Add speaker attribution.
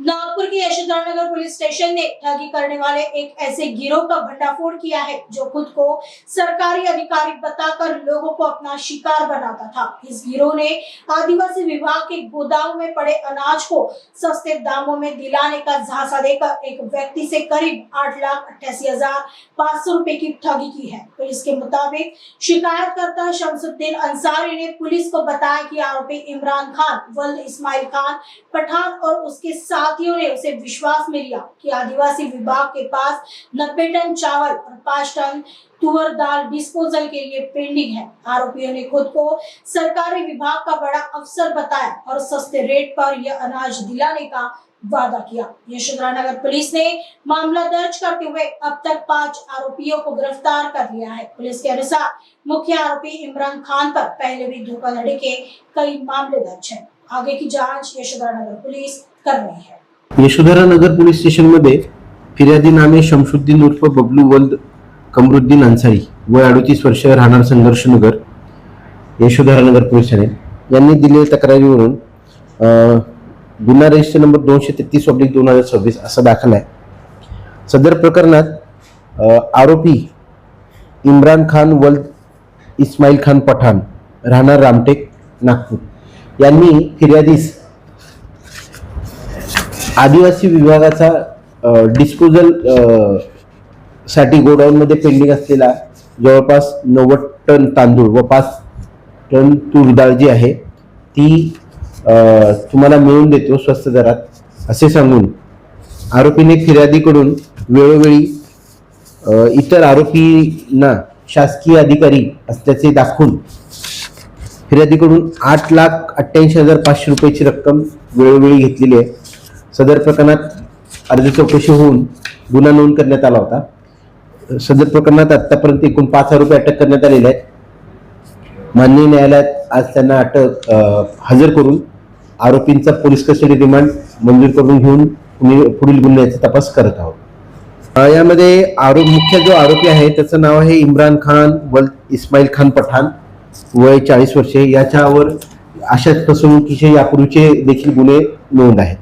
Speaker 1: नागपुर की यशोधरनगर police station ने ठगी करने वाले एक ऐसे गिरोह का भंडाफोड़ किया है जो खुद को सरकारी अधिकारी बताकर लोगों को अपना शिकार बनाता था। इस गिरोह ने आदिवासी विभाग के गोदाम में पड़े अनाज को सस्ते दामों में दिलाने का झांसा देकर एक व्यक्ति से करीब 8,88,500 रुपए की ठगी की है। पुलिस के मुताबिक शिकायतकर्ता शमसुद्दीन अंसारी ने पुलिस को बताया कि आरोपी इमरान खान वल्द इस्माइल खान पठान और उसके साथियों ने उसे विश्वास में लिया कि आदिवासी विभाग के पास 90 टन चावल और 5 टन तुअर दाल डिस्पोजल के लिए पेंडिंग है। आरोपियों ने खुद को सरकारी विभाग का बड़ा अफसर बताया और सस्ते रेट पर यह अनाज दिलाने का वादा किया। यशोधरनगर पुलिस ने मामला दर्ज करते हुए अब तक 5 आरोपियों को गिरफ्तार कर लिया है। पुलिस के अनुसार मुख्य आरोपी इमरान खान पर पहले भी धोखाधड़ी के कई मामले दर्ज हैं। आगे की जांच यशोधरनगर पुलिस कर रही है।
Speaker 2: यशोधरनगर पोलीस स्टेशन मध्ये फिर्यादी नामे शमसुद्दीन उर्फ बबलू वल्द कमरुद्दीन अन्सारी वय 38 वर्ष राहणार संघर्षनगर यशोधरनगर पोलीस ठाणे यांनी दिलेल्या तक्रारीवरून गुन्हा रजिस्टर नंबर 233/2026 असा दाखल आहे। सदर प्रकरणात आरोपी इम्रान खान वल्द इस्माइल खान पठाण राहणार रामटेक नागपूर यांनी फिर्यादीस आदिवासी विभागाचा डिस्पोजल साठी गोडाऊन मध्ये पेंडिंग असलेला जवळपास 90 टन तांदूळ व 5 टन तूर डाळ जी आहे ती तुम्हाला मिळवून देतो स्वस्त दरात असे सांगून आरोपीने फिर्यादीकडून वेळोवेळी इतर आरोपींना शासकीय अधिकारी असल्याचे दाखवून फिर्यादीकडून 8,88,500 रुपयाची रक्कम वेळोवेळी घेतलेली आहे। सदर प्रकरणात अर्ज चौकशी होऊन गुन्हा नोंद करण्यात आला होता। सदर प्रकरणात आतापर्यंत एकूण 5 आरोपी अटक करण्यात आलेले आहेत। माननीय न्यायालयात आज त्यांना अटक हजर करून आरोपींचा पोलीस कस्टडी रिमांड मंजूर करून घेऊन पुढील गुन्ह्याचा तपास करत आहोत। यामध्ये मुख्य जो आरोपी आहे त्याचं नाव आहे इम्रान खान वल्द इस्माइल खान पठाण वय 40 वर्षे। याच्यावर अशाच फसवणुकीचे यापूर्वीचे देखील गुन्हे नोंद आहेत।